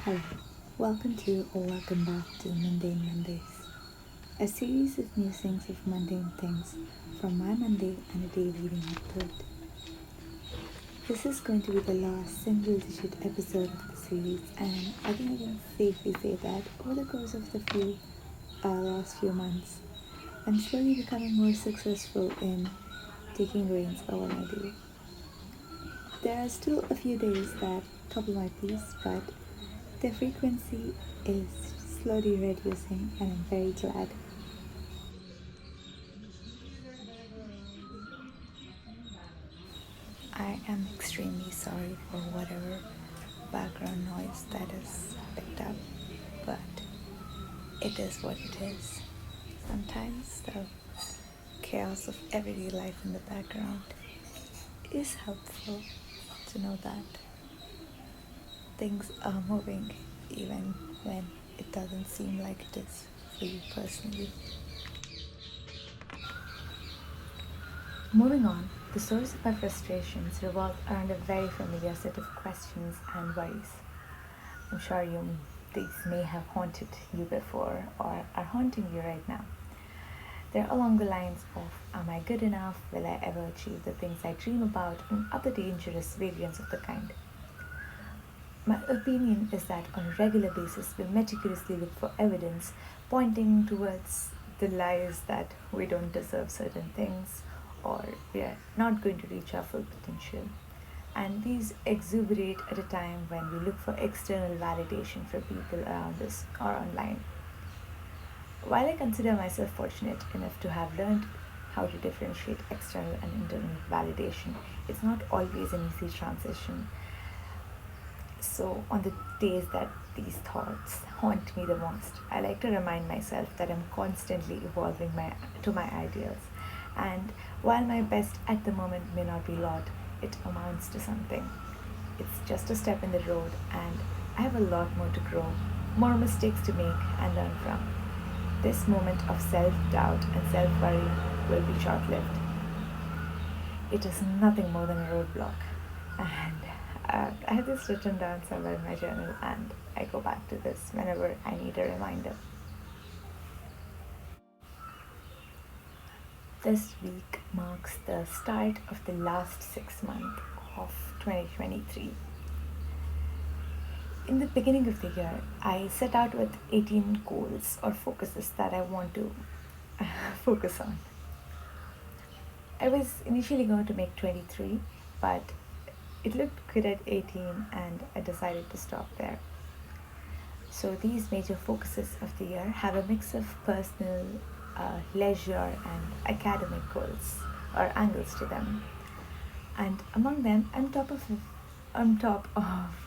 Hello, welcome to or welcome back to Mundane Mondays, a series of musings of mundane things from my Monday and a day leading up to it. This is going to be the last single-digit episode of the series, and I think I can safely say that over the course of the last few months, I'm slowly becoming more successful in taking reins by what I do. There are still a few days that trouble my peace, but their frequency is slowly reducing, and I'm very glad. I am extremely sorry for whatever background noise that is picked up, but it is what it is. Sometimes the chaos of everyday life in the background is helpful to know that things are moving even when it doesn't seem like it is for you personally. Moving on, the source of my frustrations revolve around a very familiar set of questions and worries. I'm sure these may have haunted you before or are haunting you right now. They're along the lines of, am I good enough? Will I ever achieve the things I dream about? And other dangerous variants of the kind. My opinion is that on a regular basis, we meticulously look for evidence pointing towards the lies that we don't deserve certain things or we are not going to reach our full potential. And these exuberate at a time when we look for external validation from people around us or online. While I consider myself fortunate enough to have learned how to differentiate external and internal validation, it's not always an easy transition. So, on the days that these thoughts haunt me the most, I like to remind myself that I'm constantly evolving to my ideals. And while my best at the moment may not be lot, it amounts to something. It's just a step in the road, and I have a lot more to grow, more mistakes to make and learn from. This moment of self-doubt and self-worry will be short-lived. It is nothing more than a roadblock, and I have this written down somewhere in my journal, and I go back to this whenever I need a reminder. This week marks the start of the last 6 months of 2023. In the beginning of the year, I set out with 18 goals or focuses that I want to focus on. I was initially going to make 23, but it looked good at 18 and I decided to stop there. So these major focuses of the year have a mix of personal, leisure and academic goals or angles to them. And among them, I'm top of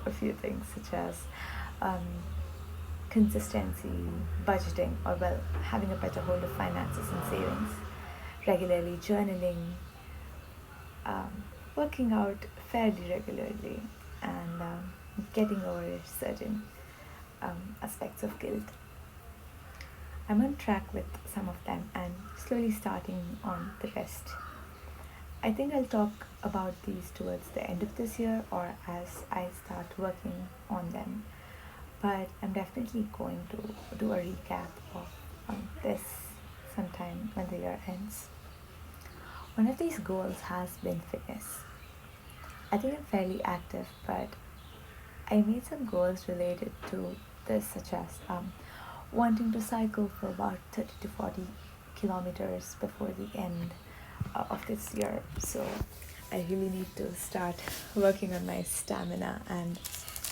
a few things such as consistency, budgeting, or having a better hold of finances and savings, regularly journaling, working out fairly regularly, and getting over certain aspects of guilt. I'm on track with some of them and slowly starting on the rest. I think I'll talk about these towards the end of this year or as I start working on them. But I'm definitely going to do a recap of this sometime when the year ends. One of these goals has been fitness. I think I'm fairly active, but I made some goals related to this, such as wanting to cycle for about 30 to 40 kilometers before the end of this year. So I really need to start working on my stamina and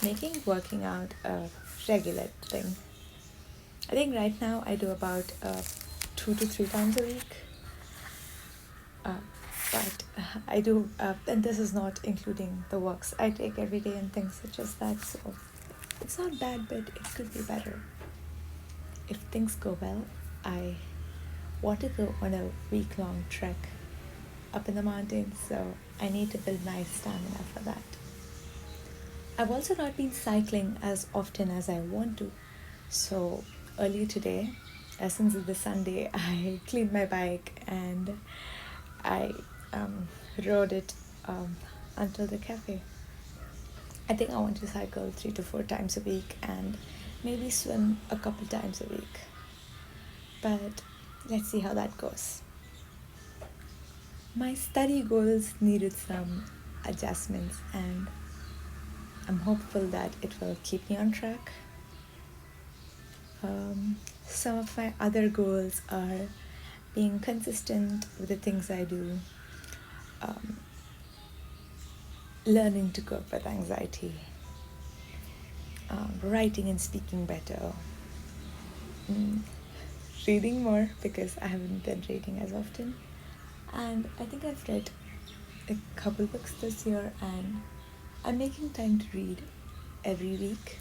making working out a regular thing. I think right now I do about 2 to 3 times a week. But I do, and this is not including the walks I take every day and things such as that. So it's not bad, but it could be better. If things go well, I want to go on a week-long trek up in the mountains, so I need to build my stamina for that. I've also not been cycling as often as I want to, so earlier today, since it's the Sunday, I cleaned my bike and I rode it until the cafe. I think I want to cycle 3 to 4 times a week and maybe swim a couple times a week. But let's see how that goes. My study goals needed some adjustments, and I'm hopeful that it will keep me on track. Some of my other goals are being consistent with the things I do, learning to cope with anxiety, writing and speaking better, reading more because I haven't been reading as often. And I think I've read a couple books this year, and I'm making time to read every week.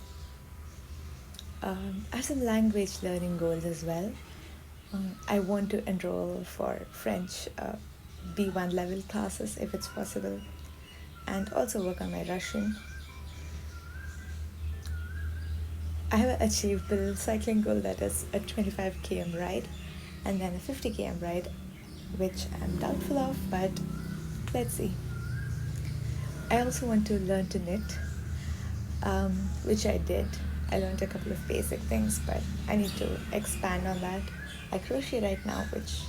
I have some language learning goals as well. I want to enroll for French B1 level classes if it's possible, and also work on my Russian. I have an achievable cycling goal that is a 25 km ride and then a 50 km ride, which I'm doubtful of, but let's see. I also want to learn to knit, which I did. I learned a couple of basic things, but I need to expand on that. I crochet right now, which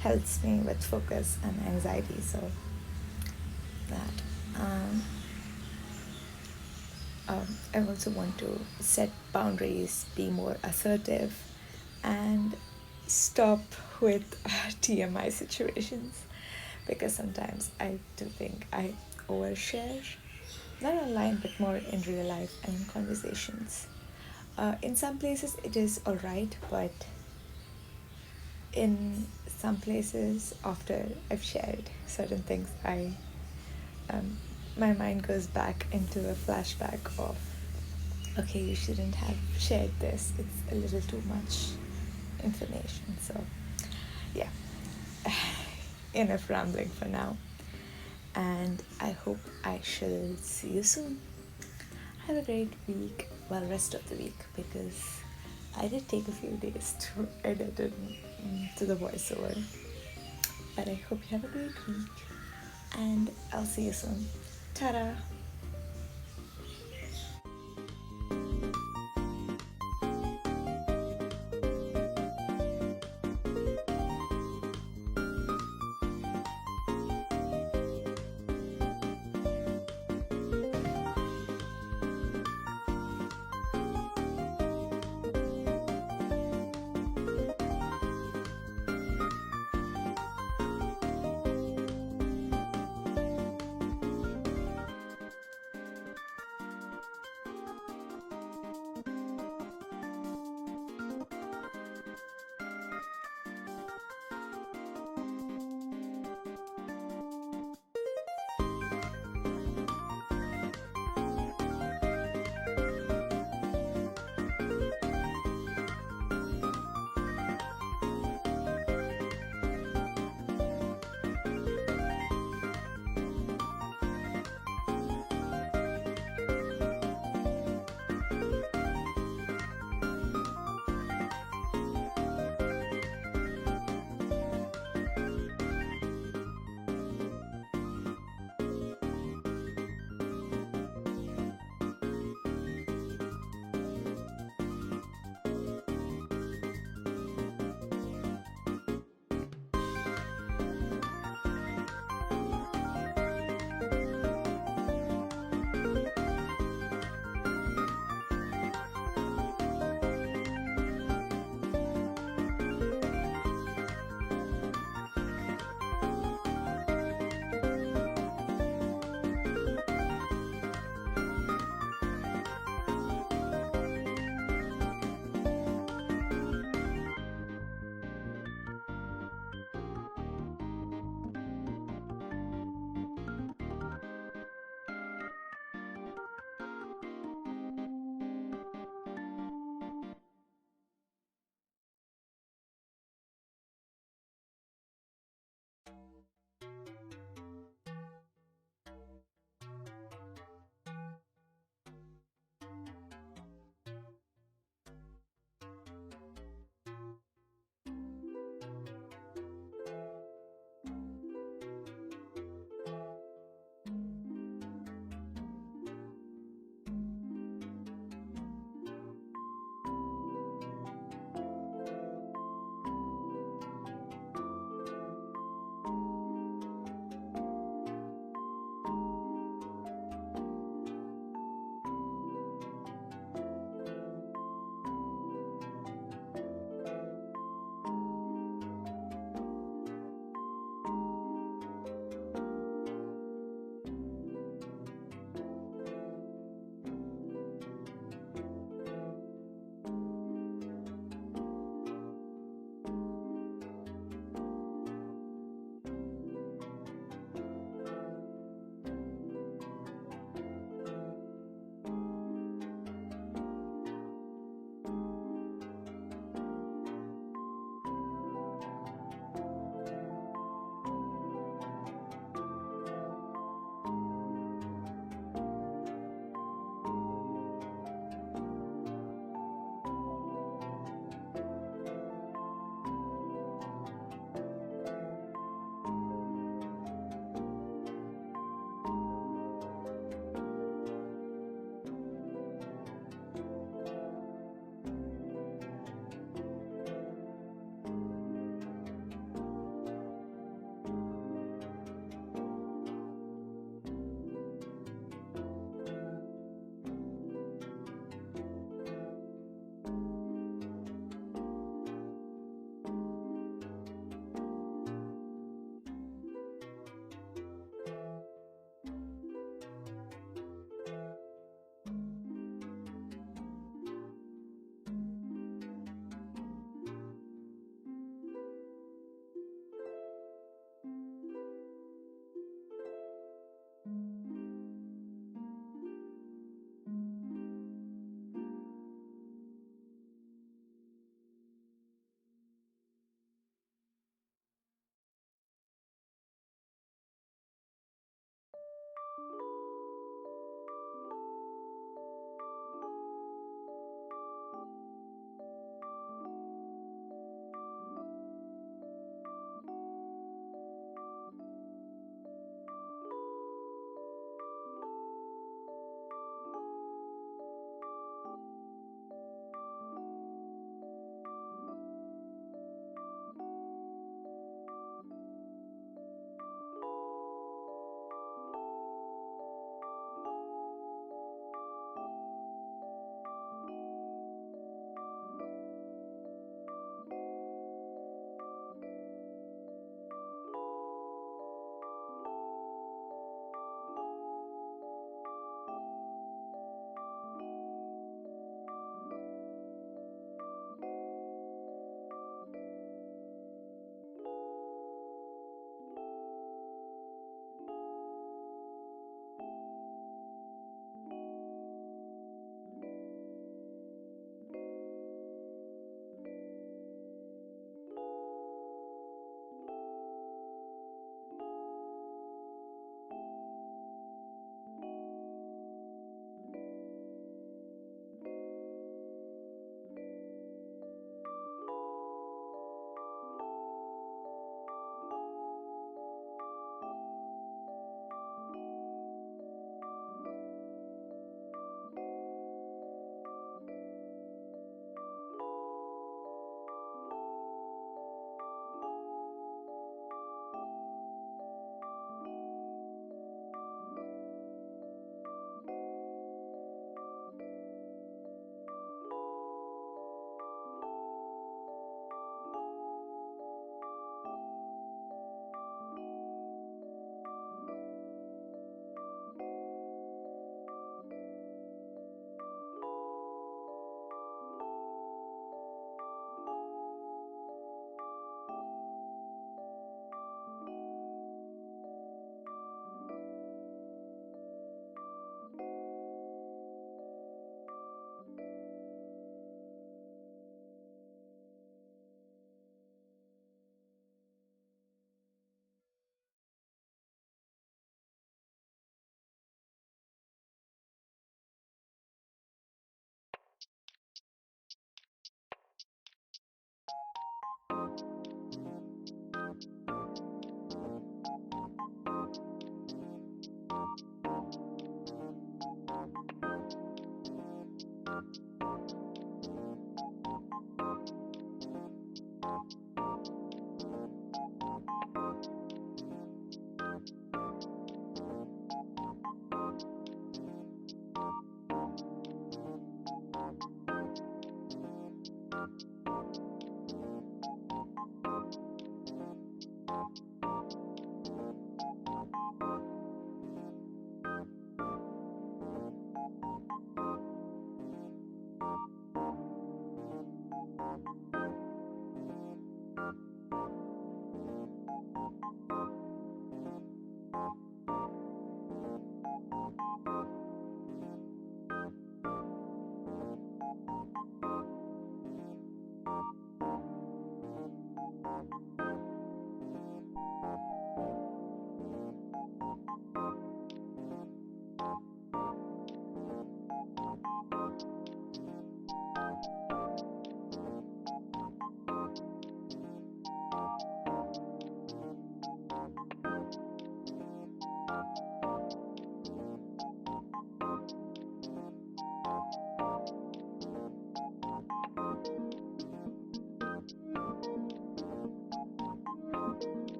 helps me with focus and anxiety, so that. I also want to set boundaries, be more assertive, and stop with TMI situations, because sometimes I do think I overshare, not online but more in real life and in conversations. In some places it is alright, but in some places after I've shared certain things, my mind goes back into a flashback of, okay, you shouldn't have shared this, it's a little too much information. So yeah, enough rambling for now, and I hope I shall see you soon. Have a great week, well, rest of the week, because I did take a few days to edit it to the voiceover. But I hope you have a great week, and I'll see you soon. Ta-da!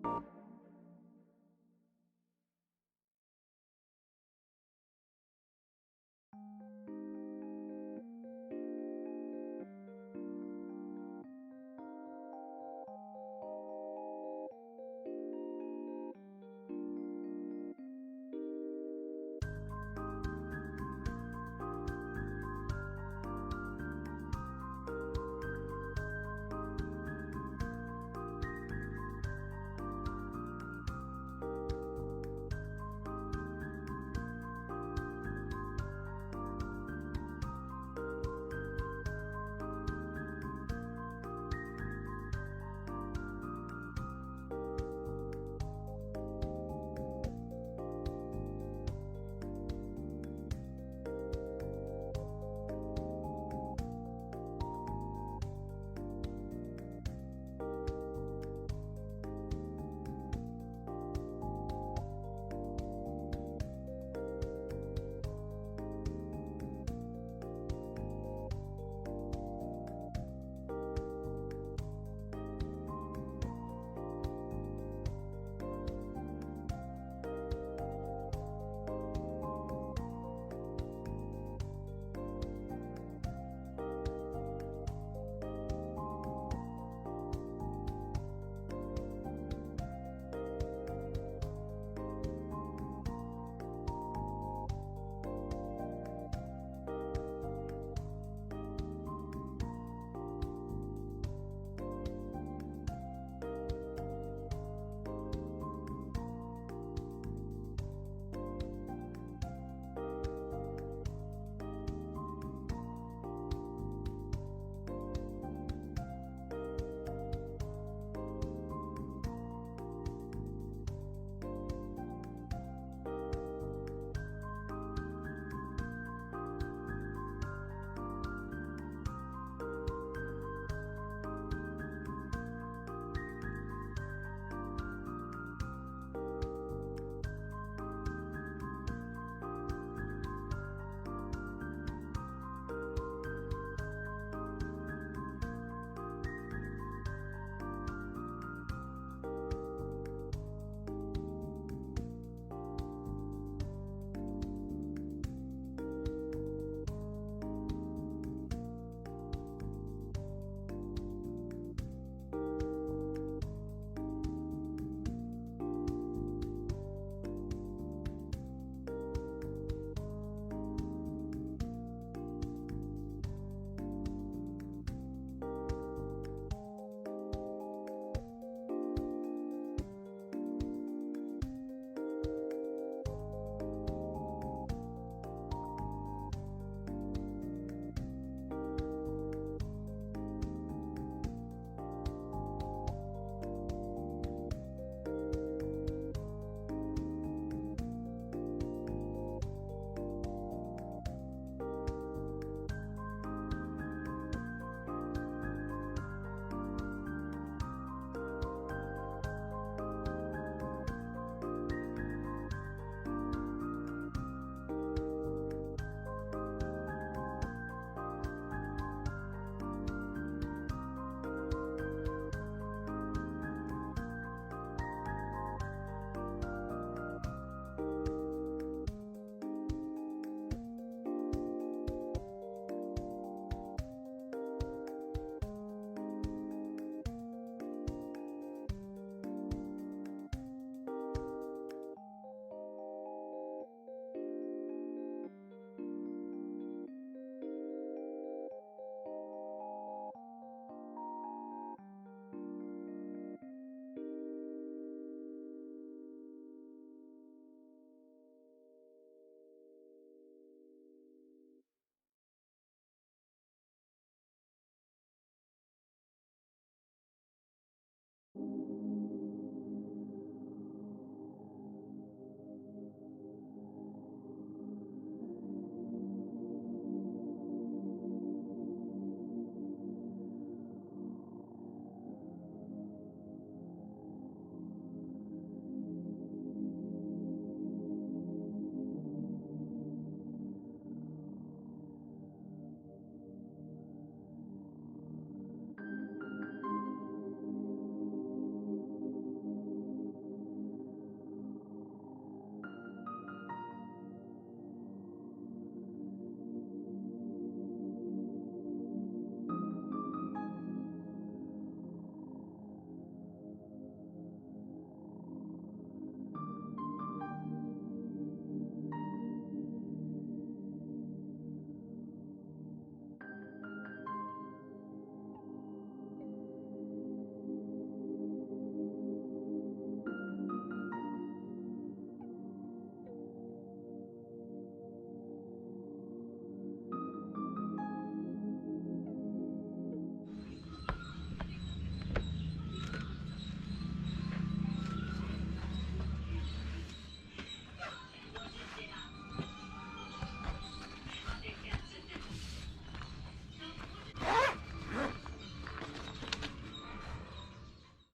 you.